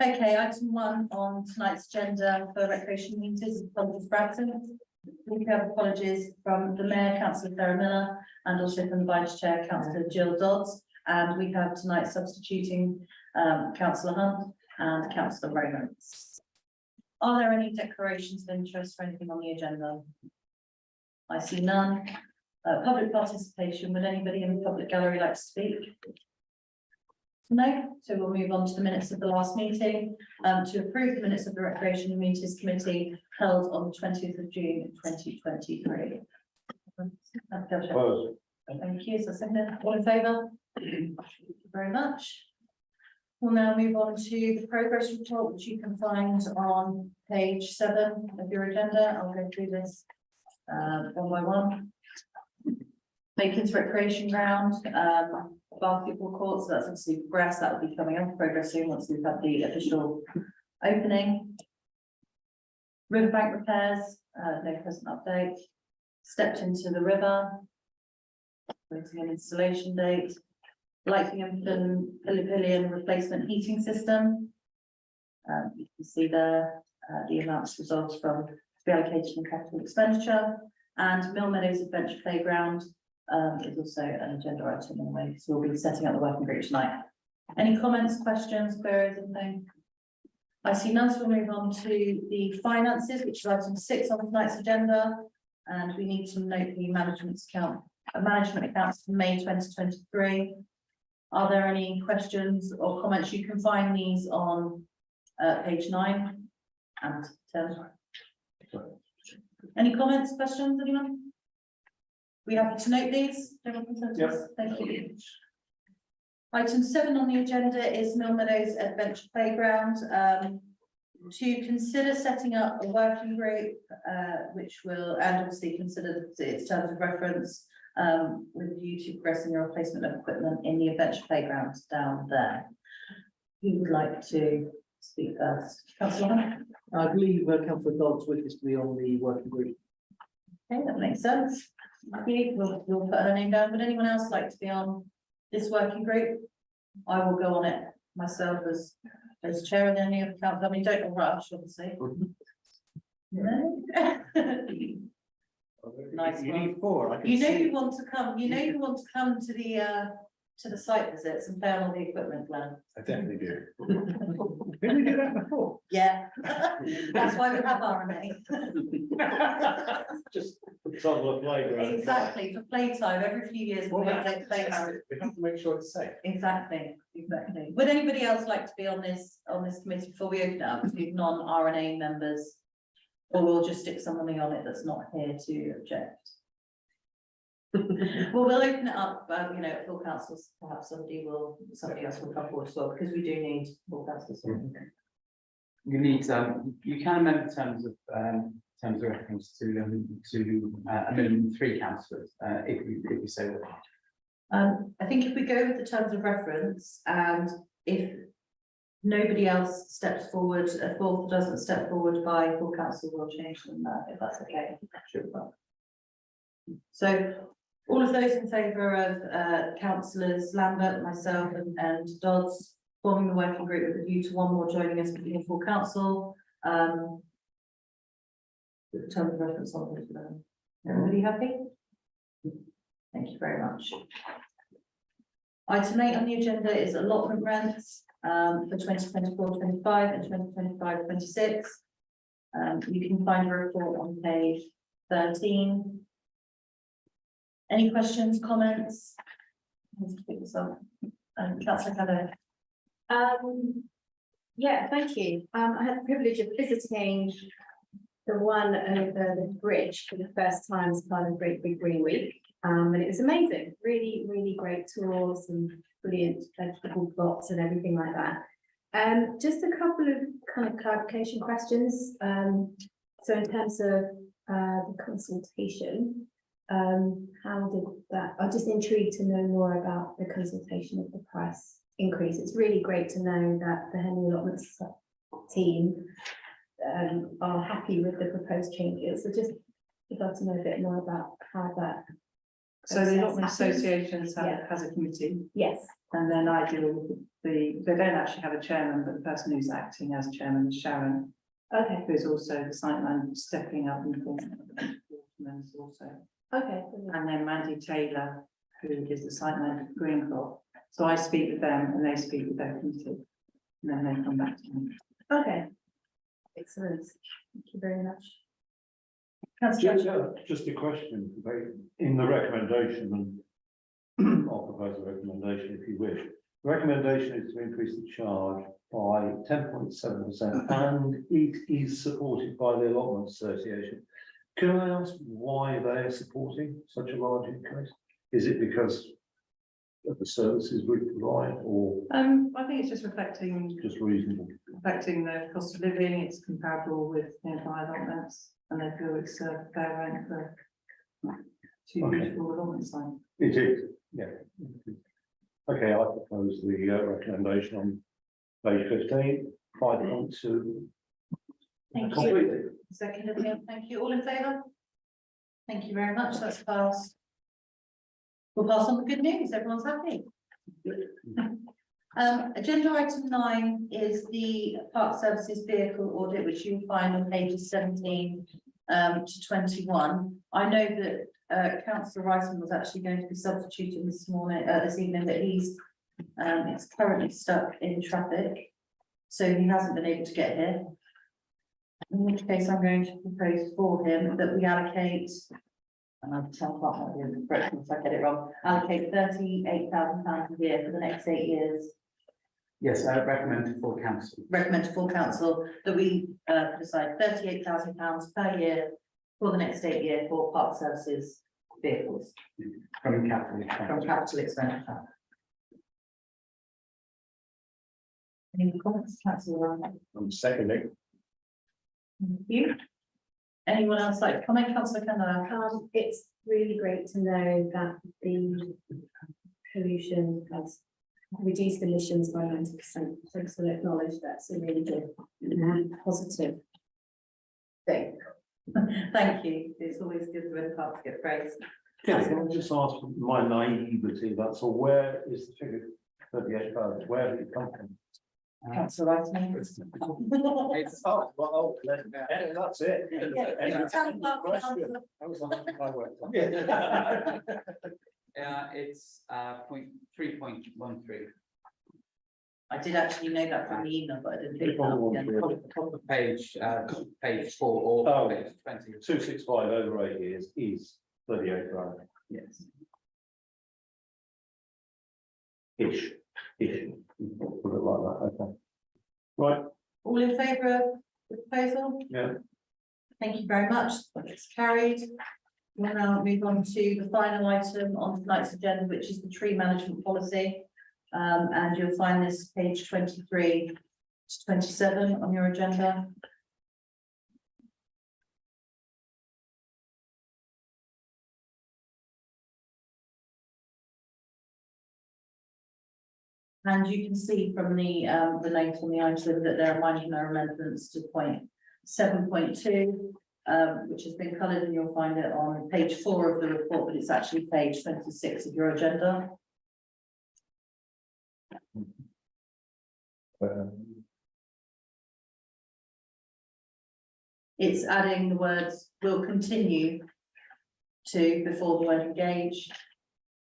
Okay, item 1 on tonight's agenda for recreation meetings, apologies for absence. We have apologies from the Mayor, Councillor Sarah Miller, and also from the Vice Chair, Councillor Jill Dodds. And we have tonight substituting Councillor Hunt and Councillor Romans. Are there any declarations of interest or anything on the agenda? I see none. Public participation, would anybody in the public gallery like to speak? No, so we'll move on to the minutes of the last meeting, to approve the minutes of the Recreation and Meetings Committee held on the 20th of June 2023. Thank you. So second, all in favour? Thank you very much. We'll now move on to the progress report, which you can find on page 7 of your agenda. I'll go through this one by one. Bacon's Recreation Ground, basketball courts, so that's obviously progress, that will be coming up progress soon once we've had the official opening. Riverbank repairs, no present update. Stepped into the river, waiting an installation date. Lightningham Pillion replacement heating system. You can see there the amounts results from the allocation of capital expenditure, and Mill Meadows Adventure Playground is also an agenda item anyway, so we'll be setting up the working group tonight. Any comments, questions, queries, anything? I see none, so we'll move on to the finances, which is item 6 on tonight's agenda, and we need to note the management accounts for May 2023. Are there any questions or comments? You can find these on page 9 and 10. Any comments, questions, anyone? We have to note these. Yes. Thank you. Item 7 on the agenda is Mill Meadows Adventure Playground. To consider setting up a working group, which will, and obviously consider its terms of reference, with a view to progressing the replacement of equipment in the adventure playgrounds down there. Who would like to speak first? Councillor Hunt? I believe Councillor Dodds wishes to be on the working group. Okay, that makes sense. We'll put her name down. Would anyone else like to be on this working group? I will go on it myself as chair of any of the council. I mean, don't rush, obviously. No. Nice. You need 4. You know you want to come. You know you want to come to the site visits and play on all the equipment, Glenn. I definitely do. Didn't we do that before? Yeah, that's why we have RMA. Just trouble of playground. Exactly, for playtime, every few years we update playtime. We have to make sure it's safe. Exactly. Would anybody else like to be on this committee before we open it up to non-RNA members? Or we'll just stick somebody on it that's not here to object. Well, we'll open it up, you know, full councils, perhaps somebody else will come forward as well, because we do need full councils. You need you can amend the terms of reference to a minimum of 3 councillors if you say that. I think if we go with the terms of reference, and if nobody else steps forward, a fourth doesn't step forward by full council, will change them, if that's okay. Sure. So all of those in favour of councillors Lambert, myself and Dodds forming the working group with a view to one more joining us being full council, with the terms of reference on it. Everybody happy? Thank you very much. Item 8 on the agenda is allotment rents for 2024-25 and 2025-26. You can find a report on page 13. Any questions, comments? Councillor Caddo. Yeah, thank you. I had the privilege of visiting the one over the bridge for the first time as part of Great Big Green Week. And it was amazing, really, really great tours and brilliant vegetable plots and everything like that. Just a couple of kind of clarification questions. So in terms of the consultation, how did that, I'm just intrigued to know more about the consultation of the price increase. It's really great to know that the Henley Allotments team are happy with the proposed changes. So just would love to know a bit more about how that. So the Allotment process Association happens. has a committee. Yes. And then I deal with they don't actually have a chairman, but the person who's acting as chairman is Sharon, Okay, who's also the site manager stepping up and Waterman's also. okay. Brilliant. And then Mandy Taylor, who is the site manager for Greencroft. So I speak with them and they speak with their committee. And then they come back to me. Okay. Excellent. Thank you very much. Councillor, Just a question, in the recommendation, and I'll propose a recommendation if you wish. The recommendation is to increase the charge by 10.7% and it is supported by the Allotment Association. Can I ask why they are supporting such a large increase? Is it because of the services we provide or I think it's just reflecting just reasonable? the cost of living, it's comparable with nearby allotments, and they feel it's a fair rent for two Okay. beautiful allotment sites. It is, yeah. Okay, I propose the recommendation on page 15, 5.2. Thank you. Completely. Second, thank you. All in favour? Thank you very much. That's passed. We'll pass on the good news. Everyone's happy. Agenda item 9 is the Park Services Vehicle Audit, which you'll find on pages 17 to 21. I know that Councillor Riceman was actually going to be substituting this evening, that he's it's currently stuck in traffic, so he hasn't been able to get here. In which case, I'm going to propose for him that we allocate, and I'll tell what I'll do, if I get it wrong, allocate £38,000 a year for the next 8 years. Yes, I recommend to full council Recommend to full council that we put aside £38,000 per year for the next 8 years for park services vehicles from capital. from capital expenditure. Any comments, councillor Ryan? I'm seconding. Thank you. Anyone else like to comment, councillor Kendall? It's really great to know that the pollution has reduced emissions by 90%. So just want to acknowledge that's a really good, positive thing. Thank you. It's always good when parks get praised. Can I just ask my naivety, that's all, where is the figure 38,000, where did it come from? Councillor Riceman. It's Oh, well, that's it. Yeah, town clerk, councillor. That was something I worked on. it's 3.13. I did actually know that from the email, but I didn't pick that up again. Top of page, page 4 or Oh. page 20. 265 over 8 years is 38 grand. Yes. Ish. Put it like that, okay. Right, All in favour of the proposal? yeah, Thank you very much. It's carried. We'll now move on to the final item on tonight's agenda, which is the tree management policy. And you'll find this page 23 to 27 on your agenda. And you can see from the note on the item that there are minor amendments to point 7.2, which has been coloured, and you'll find it on page 4 of the report, but it's actually page 26 of your agenda. It's adding the words "will continue" to before the word "engage,"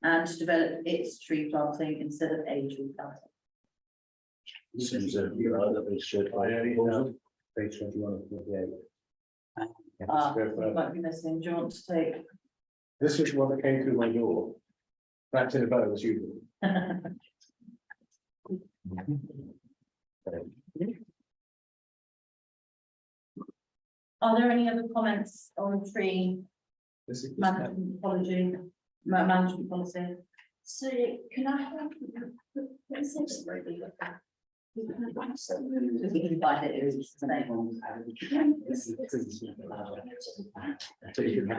and to develop its tree planting instead of a tree planting. seems that we should, page 21 of 28. You might be missing. Do you want to take? This is what that came through my door. That's in a bow as usual. Are there any other comments on tree This is management policy? So can I have? You can find it, it's the same.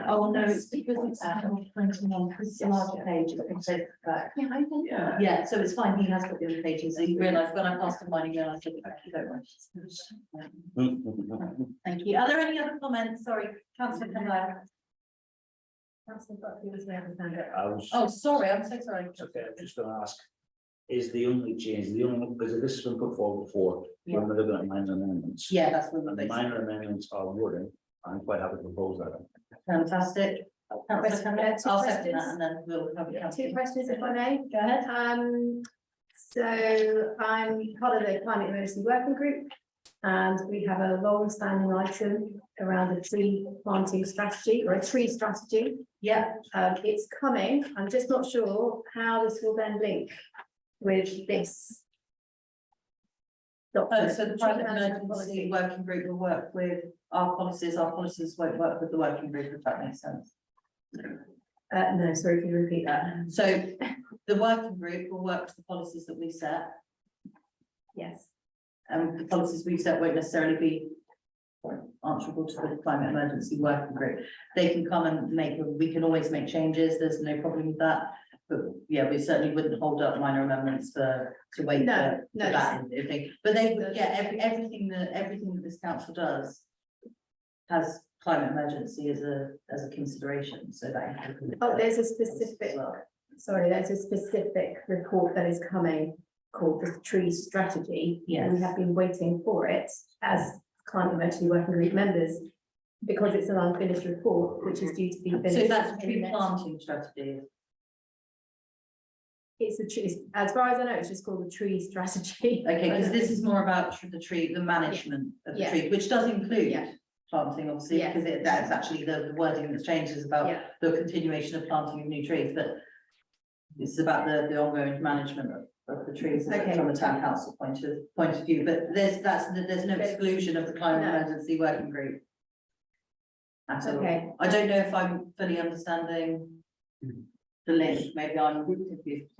Oh, no, it's because it's 21, because it's a larger page, it can say that. Yeah, I think. Yeah, so it's fine, he has got the other pages, so you realise when I passed him mine, you realised, thank you very much. Thank you. Are there any other comments? Sorry, councillor Kendall. Councillor Buckley was there, and I was, Oh, sorry, I'm so sorry. okay, I'm just gonna ask, is the only change, the only, because this has been put forward before, Yeah. when we're looking at minor amendments. Yeah, that's what And we the minor amendments are wording, I'm quite happy to propose that. fantastic. Councillor Cameron, Two I'll second questions. that and then we'll have it. Two questions if I may. Go ahead. So I'm part of the climate emergency working group. And we have a long-standing item around a tree planting strategy or a tree strategy. Yeah, It's coming. I'm just not sure how this will then link with this. document. so the Tree private management emergency policy. working group will work with our policies won't work with the working group, if that makes sense. No, sorry, can you repeat that? So the working group will work to the policies that we set, Yes. and the policies we've set won't necessarily be answerable to the climate emergency working group. They can come and we can always make changes, there's no problem with that. But yeah, we certainly wouldn't hold up minor amendments to wait No, for no. that, I think. But they would, yeah, everything that this council does has climate emergency as a consideration, so that. Oh, there's a specific, sorry, there's a specific report that is coming called the tree strategy. Yes. We have been waiting for it as climate emergency working group members because it's an unfinished report, which is due to be finished. So that's in tree the next- planting strategy. It's a tree, as far as I know, it's just called the tree strategy. Okay, because this is more about the management of the Yeah. tree, which does include Yeah. planting, obviously, Yeah. because that's actually the wording that's changed is about Yeah, the continuation of planting of new trees, but this is about the ongoing management of the trees Okay. from a town council point of view, but there's no There's- exclusion of the climate No. emergency working group. At all. Okay. I don't know if I'm fully understanding the link, maybe I'm confused.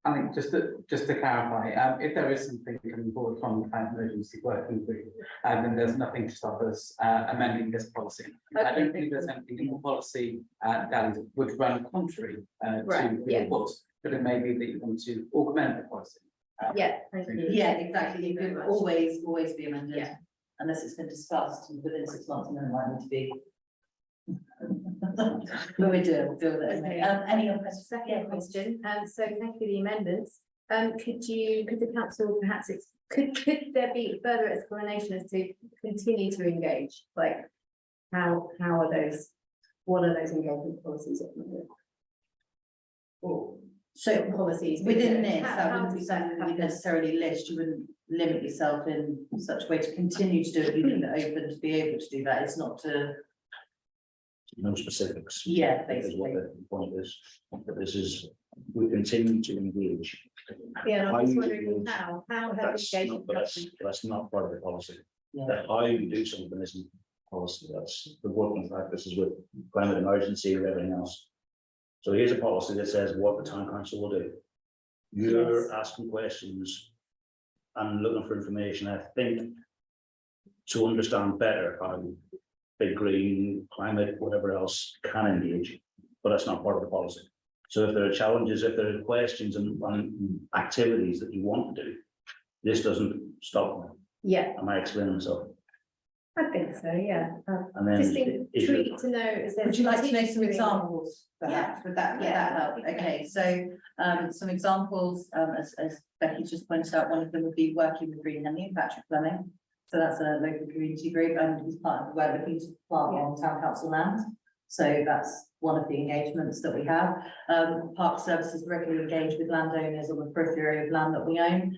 I think just to clarify, if there is something coming forward from the climate emergency working group, then there's nothing to stop us amending this policy. I don't think there's anything in the policy that would run contrary Right, to the yeah. report, but it may be that you want to augment the policy. yeah, thank you. Yeah, exactly, Thank it you very could much. always be amended. Yeah. Unless it's been discussed within 6 months and then it might need to be. But we do, we'll do it anyway. Okay. Any other questions? Second question, so thank you for the amendments. Could the council perhaps, could there be further explanation as to continue to engage? Like, how are those, what are those engagement policies? at the moment? Or So policies? within this, How- that how wouldn't be does that something that you happen? necessarily list, you wouldn't limit yourself in such a way to continue to do it, you leave it open to be able to do that, it's not to, No specifics. yeah, Is what basically. the point is, but this is, we continue to engage. Yeah, and I'm just How you wondering engage, how has That's not, engagement but happened? that's not part of the policy. Yeah. That how you do something isn't policy, that's the working practices with climate emergency and everything else. So here's a policy that says what the town council will do. You're Yes. asking questions and looking for information, I think. To understand better how big green, climate, whatever else can engage, but that's not part of the policy. So if there are challenges, if there are questions and activities that you want to do, this doesn't stop them. Yeah, Am I explaining myself? I think so, yeah. And then. Just is your- intrigued to know, is there? Would you like to know some continuing- examples, perhaps, would that Yeah. help? Okay, so, some examples, as Becky just pointed out, one of them would be working with Green Henley and Patrick Fleming. So that's a local community group, and he's part of, we're looking to plant on town council land. So that's one of the engagements that we have. Park Services regularly engage with landowners on the periphery of land that we own.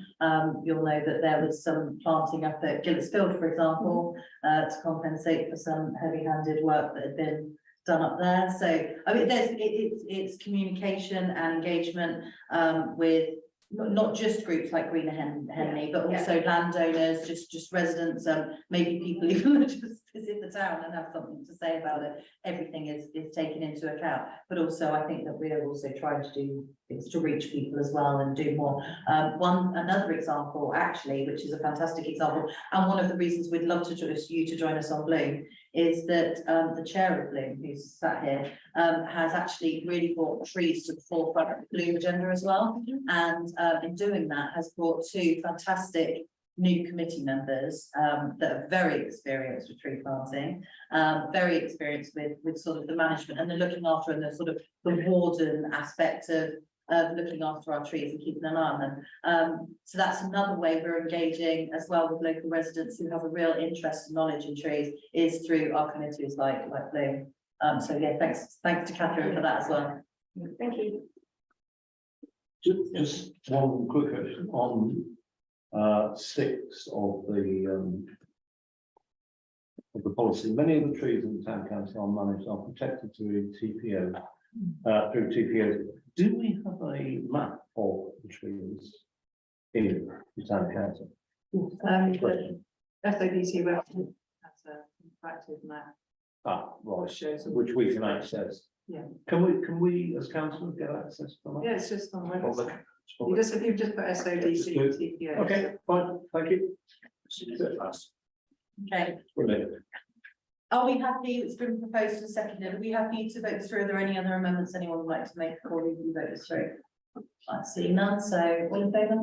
You'll know that there was some planting up at Gilletsfield, for example, to compensate for some heavy-handed work that had been done up there. So, I mean, it's communication and engagement, with not just groups like Green Henley, but Yeah. also landowners, just residents, maybe people even that just visit the town and have something to say about it. Everything is taken into account, but also I think that we are also trying to do things to reach people as well and do more. Another example, actually, which is a fantastic example, and one of the reasons we'd love to you to join us on Bloom, is that the chair of Bloom, who's sat here, has actually really brought trees to the forefront of the Bloom agenda as well. And in doing that, has brought 2 fantastic new committee members that are very experienced with tree planting, very experienced with sort of the management and the looking after and the sort of the warden aspect of of looking after our trees and keeping an eye on them. So that's another way we're engaging as well with local residents who have a real interest and knowledge in trees, is through our committees like Blue. So yeah, thanks to Catherine for that as well. Thank you. Just one quick question on 6 of the policy. Many of the trees in the town council are managed, are protected through TPO, through TPO. Do we have a map of the trees in the town council? The SODC website has a interactive map Ah, which right, shows. all- which we can access. Yeah. Can we as councillors get access to that? Yeah, it's just on the Public. website. You've just put SODC Just TPO. Okay, fine, thank you. Okay, Brilliant. are we happy, it's been proposed and seconded, are we happy to vote this through? Are there any other amendments anyone would like to make before we vote this through? I see none, so all in favour?